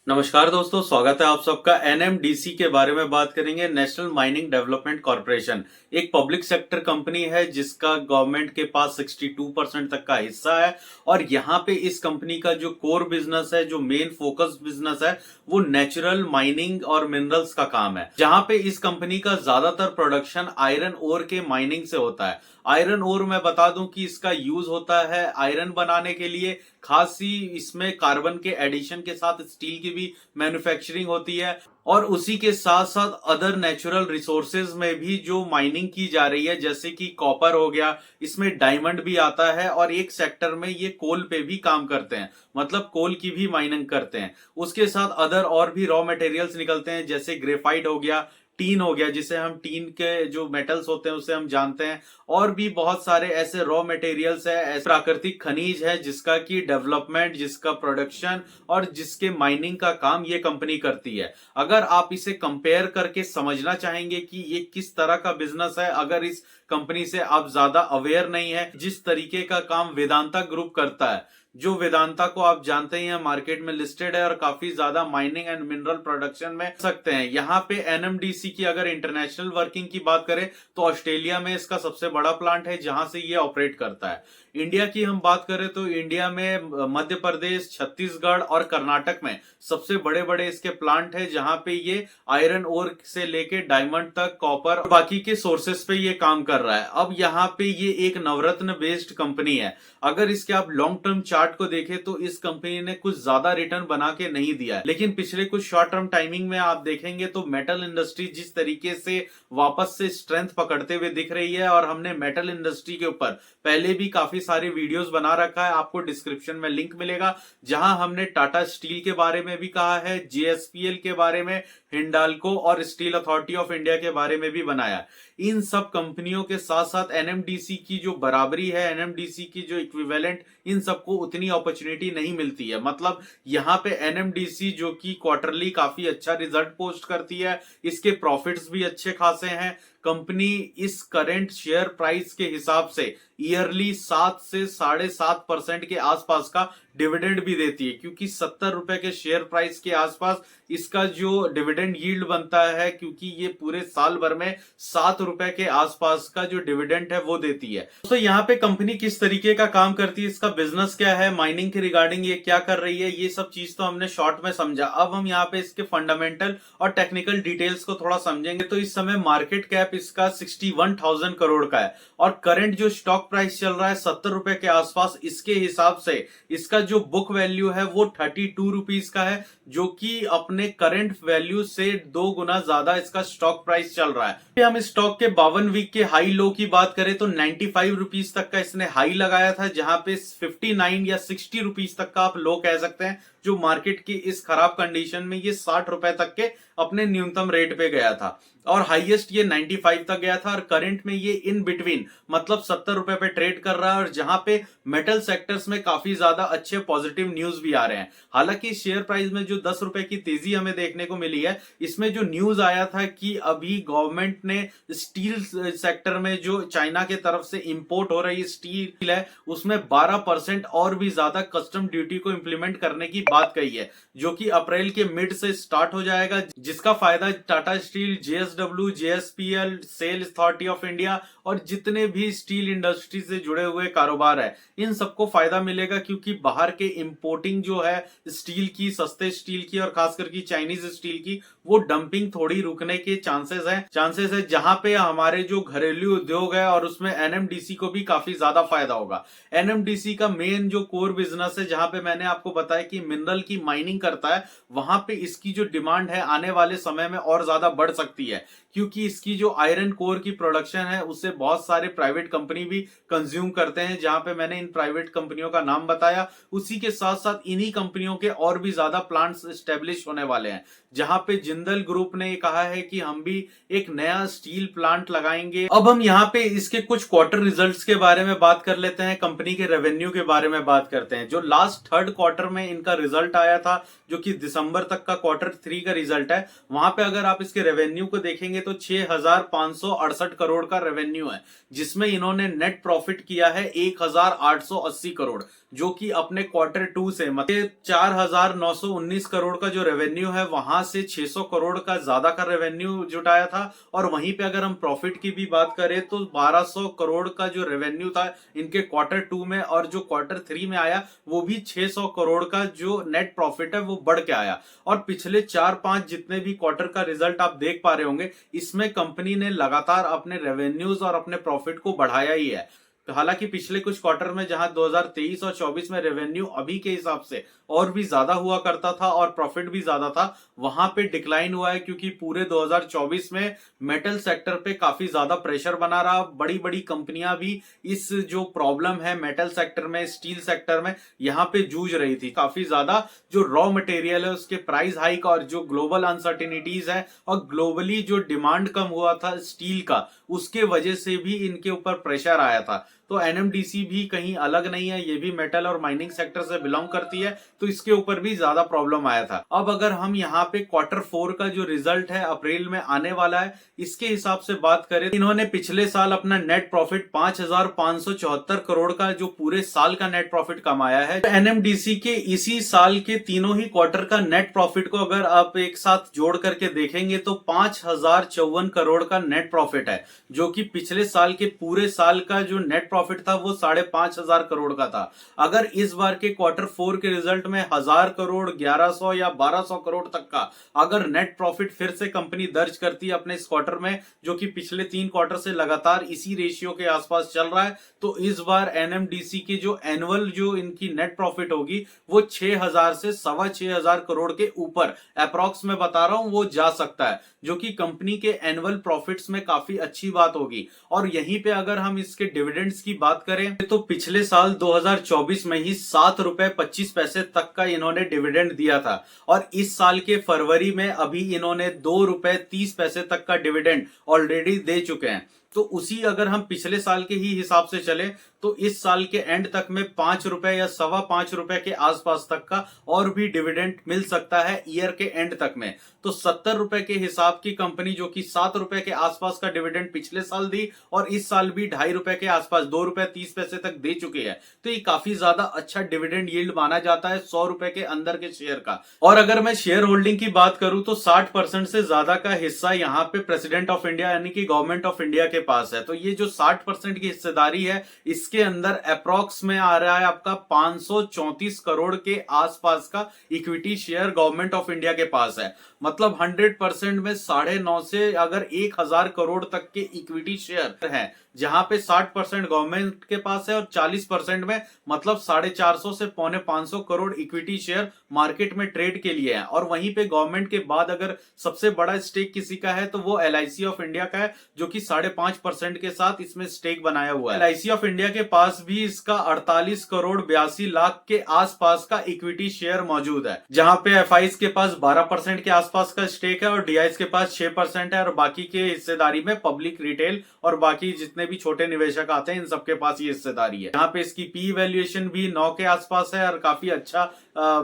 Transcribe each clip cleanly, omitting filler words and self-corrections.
नमस्कार दोस्तों, स्वागत है आप सबका। एनएमडीसी के बारे में बात करेंगे। नेशनल माइनिंग डेवलपमेंट कॉरपोरेशन एक पब्लिक सेक्टर कंपनी है जिसका गवर्नमेंट के पास 62% तक का हिस्सा है। और यहाँ पे इस कंपनी का जो कोर बिजनेस है, जो मेन फोकस बिजनेस है, वो नेचुरल माइनिंग और मिनरल्स का काम है। जहाँ पे इस कंपनी का ज्यादातर प्रोडक्शन आयरन ओर के माइनिंग से होता है। आयरन ओर मैं बता दूं कि इसका यूज होता है आयरन बनाने के लिए। खासी इसमें कार्बन के एडिशन के साथ स्टील की भी मैन्युफैक्चरिंग होती है। और उसी के साथ साथ अदर नेचुरल रिसोर्सेज में भी जो माइनिंग की जा रही है, जैसे कि कॉपर हो गया, इसमें डायमंड भी आता है। और एक सेक्टर में ये कोल पे भी काम करते हैं, मतलब कोल की भी माइनिंग करते हैं। उसके साथ अदर और भी रॉ मटेरियल्स निकलते हैं, जैसे ग्रेफाइट हो गया, टीन हो गया, जिसे हम टीन के जो मेटल्स होते हैं उसे हम जानते हैं। और भी बहुत सारे ऐसे रॉ मटेरियल्स है, ऐसे प्राकृतिक खनिज है जिसका की डेवलपमेंट, जिसका प्रोडक्शन और जिसके माइनिंग का काम ये कंपनी करती है। अगर आप इसे कंपेयर करके समझना चाहेंगे कि ये किस तरह का बिजनेस है, अगर इस कंपनी से आप ज्यादा अवेयर नहीं है, जिस तरीके का काम वेदांता ग्रुप करता है, जो वेदांता को आप जानते ही हैं, मार्केट में लिस्टेड है और काफी ज्यादा माइनिंग एंड मिनरल प्रोडक्शन में सकते हैं। यहाँ पे एनएमडीसी की अगर इंटरनेशनल वर्किंग की बात करें तो ऑस्ट्रेलिया में इसका सबसे बड़ा प्लांट है जहां से ये ऑपरेट करता है। इंडिया की हम बात करें तो इंडिया में मध्य प्रदेश, छत्तीसगढ़ और कर्नाटक में सबसे बड़े बड़े इसके प्लांट है, जहां पे ये आयरन ओर से लेके डायमंड तक, कॉपर और बाकी के सोर्सेस पे ये काम कर रहा है। अब यहाँ पे ये एक नवरत्न बेस्ड कंपनी है। अगर इसके आप लॉन्ग टर्म चार्ट को देखें तो इस कंपनी ने कुछ ज्यादा रिटर्न बना के नहीं दिया है, लेकिन पिछले कुछ शॉर्ट टर्म टाइमिंग में आप देखेंगे तो मेटल इंडस्ट्री जिस तरीके से वापस से स्ट्रेंथ पकड़ते हुए दिख रही है। और हमने मेटल इंडस्ट्री के ऊपर पहले भी काफी सारे वीडियोस बना रखा है, आपको डिस्क्रिप्शन में लिंक मिलेगा, जहां हमने टाटा स्टील के बारे में भी कहा है, जेएसपीएल के बारे में, हिंडाल्को और स्टील अथॉरिटी ऑफ इंडिया के बारे में भी बनाया। इन सब कंपनियों के साथ साथ एनएमडीसी की जो बराबरी है, एनएमडीसी की जो इक्विवेलेंट, इन सबको उतनी अपॉर्चुनिटी नहीं मिलती है। मतलब यहाँ पे एनएमडीसी जो कि क्वार्टरली काफी अच्छा रिजल्ट पोस्ट करती है, इसके प्रॉफिट्स भी अच्छे खासे हैं। कंपनी इस करंट शेयर प्राइस के हिसाब से ईयरली 7 से 7.5% के आसपास का डिविडेंड भी देती है, क्योंकि 70 रुपए के शेयर प्राइस के आसपास इसका जो डिविडेंड यील्ड बनता है, क्योंकि ये पूरे साल भर में 7 रुपए के आसपास का जो डिविडेंड है वो देती है। तो यहाँ पे कंपनी किस तरीके का काम करती है, इसका बिजनेस क्या है, माइनिंग के रिगार्डिंग ये क्या कर रही है, ये सब चीज तो हमने शॉर्ट में समझा। अब हम यहाँ पे इसके फंडामेंटल और टेक्निकल डिटेल्स को थोड़ा समझेंगे। तो इस समय मार्केट कैप इसका 61,000 करोड़ का है और करंट जो स्टॉक प्राइस चल रहा है 70 रुपए के आसपास। इसके हिसाब से इसका जो बुक वैल्यू है वो 32 रुपीज का है, जो कि अपने करंट वैल्यू से 2 गुना ज्यादा इसका स्टॉक प्राइस चल रहा है। हम स्टॉक के 52 वीक के हाई लो की बात करें तो 95 रुपीज तक का इसने हाई लगाया था, जहां पे 59 या 60 रुपीज तक का आप लो कह सकते हैं। जो मार्केट की इस खराब कंडीशन में ये 60 रुपए तक के अपने न्यूनतम रेट पे गया था और हाईएस्ट ये 95 तक गया था। और करंट में ये इन बिटवीन, मतलब 70 रुपए पे ट्रेड कर रहा है। और जहां पे मेटल सेक्टर्स में काफी ज्यादा अच्छे पॉजिटिव न्यूज भी आ रहे हैं। हालांकि शेयर प्राइस में जो 10 रुपए की तेजी हमें देखने को मिली है, इसमें जो न्यूज आया था कि अभी गवर्नमेंट ने स्टील सेक्टर में जो चाइना के तरफ से इंपोर्ट हो रही स्टील है उसमें 12% और भी ज्यादा कस्टम ड्यूटी को इंप्लीमेंट करने की बात कही है, जो कि अप्रैल के मिड से स्टार्ट हो जाएगा, जिसका फायदा Tata Steel, JSW, JSPL, SAIL authority of India और जितने भी स्टील इंडस्ट्री से जुड़े हुए कारोबार है इन सबको फायदा मिलेगा। क्योंकि बाहर के इंपोर्टिंग जो है स्टील की, सस्ते स्टील की और खास करके चाइनीज स्टील की, वो डंपिंग थोड़ी रुकने के चांसेस है जहां पे हमारे जो घरेलू उद्योग है और उसमें एनएमडीसी को भी काफी ज्यादा फायदा होगा। एनएमडीसी का मेन जो कोर बिजनेस है, जहां पे मैंने आपको बताया कि मिनरल की माइनिंग करता है, वहां पे इसकी जो डिमांड है आने वाले समय में और ज्यादा बढ़ सकती है, क्योंकि इसकी जो आयरन कोर की प्रोडक्शन है उससे बहुत सारे प्राइवेट कंपनी भी कंज्यूम करते हैं, जहां पे मैंने इन प्राइवेट कंपनियों का नाम बताया। उसी के साथ साथ इन्हीं कंपनियों के और भी ज्यादा प्लांट्स एस्टेब्लिश होने वाले हैं, जहां पे जिंदल ग्रुप ने कहा है कि हम भी एक नया स्टील प्लांट लगाएंगे। अब हम यहाँ पे इसके कुछ क्वार्टर रिजल्ट्स के बारे में बात कर लेते हैं, कंपनी के रेवेन्यू के बारे में बात करते हैं। जो लास्ट थर्ड क्वार्टर में इनका रिजल्ट आया था, जो कि दिसंबर तक का Q3 का रिजल्ट है, वहां पे अगर आप इसके रेवेन्यू को देखेंगे तो 6,568 करोड़ का रेवेन्यू है, जिसमें इन्होंने नेट प्रॉफिट किया है 1,880 करोड़। जो कि अपने क्वार्टर 2 से मतलब 4,919 करोड़ का जो रेवेन्यू है वहां से 600 करोड़ का ज्यादा का रेवेन्यू जुटाया था। और वहीं पे अगर हम प्रॉफिट की भी बात करें तो 1200 करोड़ का जो रेवेन्यू था इनके क्वार्टर 2 में, और जो क्वार्टर 3 में आया वो भी 600 करोड़ का जो नेट प्रॉफिट है वो बढ़ के आया। और पिछले 4-5 जितने भी क्वार्टर का रिजल्ट आप देख पा रहे होंगे, इसमें कंपनी ने लगातार अपने रेवेन्यूज और अपने प्रॉफिट को बढ़ाया ही है। तो हालांकि पिछले कुछ क्वार्टर में जहां 2023 और 24 में रेवेन्यू अभी के हिसाब से और भी ज्यादा हुआ करता था और प्रॉफिट भी ज्यादा था, वहां पे डिक्लाइन हुआ है क्योंकि पूरे 2024 में मेटल सेक्टर पे काफी ज्यादा प्रेशर बना रहा। बड़ी बड़ी कंपनियां भी इस जो प्रॉब्लम है मेटल सेक्टर में, स्टील सेक्टर में, यहाँ पे जूझ रही थी। काफी ज्यादा जो रॉ मटेरियल है उसके प्राइस हाइक और जो ग्लोबल अनसर्टिनिटीज है और ग्लोबली जो डिमांड कम हुआ था स्टील का, उसके वजह से भी इनके ऊपर प्रेशर आया था। तो एनएमडीसी भी कहीं अलग नहीं है, ये भी मेटल और माइनिंग सेक्टर से बिलोंग करती है, तो इसके ऊपर भी ज्यादा प्रॉब्लम आया था। अब अगर हम यहाँ पे क्वार्टर 4 का जो रिजल्ट है अप्रैल में आने वाला है, इसके हिसाब से बात करें, इन्होंने पिछले साल अपना नेट प्रॉफिट 5,574 करोड़ का जो पूरे साल का नेट प्रॉफिट कमाया है। एनएमडीसी के इसी साल के तीनों ही क्वार्टर का नेट प्रॉफिट को अगर आप एक साथ जोड़ करके देखेंगे तो 5,054 करोड़ का नेट प्रॉफिट है, जो कि पिछले साल के पूरे साल का जो नेट प्रॉफिट था वो 5,500 करोड़ का था। अगर इस बार के क्वार्टर 4 के रिजल्ट में 1,000 करोड़, 1100 या 1200 करोड़ तक का अगर नेट प्रॉफिट फिर से कंपनी दर्ज करती है अपने इस क्वार्टर में, जो कि पिछले 3 क्वार्टर से लगातार इसी रेशियो के आसपास चल रहा है, तो इस बार एनएमडीसी की जो एनुअल जो इनकी नेट प्रॉफिट होगी वो 6,000 से 6,25,000 करोड़ के ऊपर अप्रॉक्स में बता रहा हूं वो जा सकता है, जो कि कंपनी के एनुअल प्रॉफिट्स में काफी अच्छी बात होगी। और यहीं पे अगर हम इसके डिविडेंड्स की बात करें तो पिछले साल 2024 में ही 7.25 रुपए तक का इन्होंने डिविडेंड दिया था, और इस साल के फरवरी में अभी इन्होंने 2.30 रुपए तक का डिविडेंड ऑलरेडी दे चुके हैं। तो उसी अगर हम पिछले साल के ही हिसाब से चले तो इस साल के एंड तक में 5 रुपए या 5.25 रुपए के आसपास तक का और भी डिविडेंड मिल सकता है ईयर के एंड तक में। तो 70 रुपए के हिसाब की कंपनी जो कि 7 रुपए के आसपास का डिविडेंड पिछले साल दी और इस साल भी 2.5 रुपए के आसपास 2.30 रुपए तक दे चुकी है, तो ये काफी ज्यादा अच्छा डिविडेंड यील्ड माना जाता है 100 रुपए के अंदर के शेयर का। और अगर मैं शेयर होल्डिंग की बात करूं तो 60% से ज्यादा का हिस्सा यहाँ पे प्रेसिडेंट ऑफ इंडिया यानी कि गवर्नमेंट ऑफ इंडिया के पास है। तो ये जो 60% की हिस्सेदारी है इसके अंदर अप्रॉक्स में आ रहा है आपका 534 करोड़ के आसपास का equity share government of India के पास है। मतलब 100% में 9.5 से अगर 1,000 करोड़ तक के इक्विटी शेयर हैं, जहां पे 60% गवर्नमेंट के पास है और 40% में मतलब 450 से 450 करोड़ इक्विटी शेयर मार्केट में ट्रेड के लिए है। और वहीं पे गवर्नमेंट के बाद अगर सबसे बड़ा स्टेक किसी का है तो वो एलआईसी ऑफ इंडिया का है, जो कि 5.5% के साथ इसमें स्टेक बनाया हुआ है। एलआईसी ऑफ इंडिया के पास भी इसका 48 करोड़ 82 लाख के आसपास का इक्विटी शेयर मौजूद है, जहां पे एफआईज के पास 12% के आसपास का स्टेक है और डीआईज के पास 6% है, और बाकी के हिस्सेदारी में पब्लिक, रिटेल और बाकी जितने भी छोटे निवेशक आते हैं इन सबके पास ये हिस्सेदारी है। यहाँ पे इसकी पी वैल्यूएशन भी 9 के आसपास है और काफी अच्छा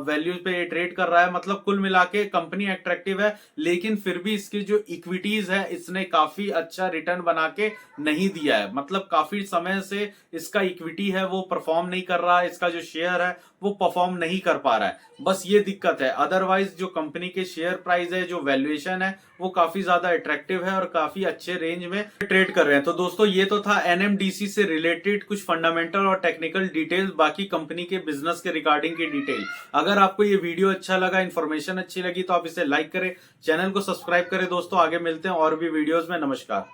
वैल्यू पे ट्रेड कर रहा है। मतलब कुल मिला के कंपनी अट्रैक्टिव है, लेकिन फिर भी इसकी जो इक्विटीज है इसने काफी अच्छा रिटर्न बना के नहीं दिया है। मतलब काफी समय से इसका इक्विटी है वो परफॉर्म नहीं कर रहा है, इसका जो शेयर है वो परफॉर्म नहीं कर पा रहा है, बस ये दिक्कत है। अदरवाइज जो कंपनी के शेयर प्राइस है, जो वैल्यूएशन है वो काफी ज्यादा अट्रैक्टिव है और काफी अच्छे रेंज में ट्रेड कर रहे हैं। तो दोस्तों ये तो था एनएमडीसी से रिलेटेड कुछ फंडामेंटल और टेक्निकल डिटेल्स, बाकी कंपनी के बिजनेस के रिगार्डिंग की डिटेल। अगर आपको ये वीडियो अच्छा लगा, इन्फॉर्मेशन अच्छी लगी तो आप इसे लाइक करें, चैनल को सब्सक्राइब करें। दोस्तों आगे मिलते हैं और भी वीडियोस में। नमस्कार।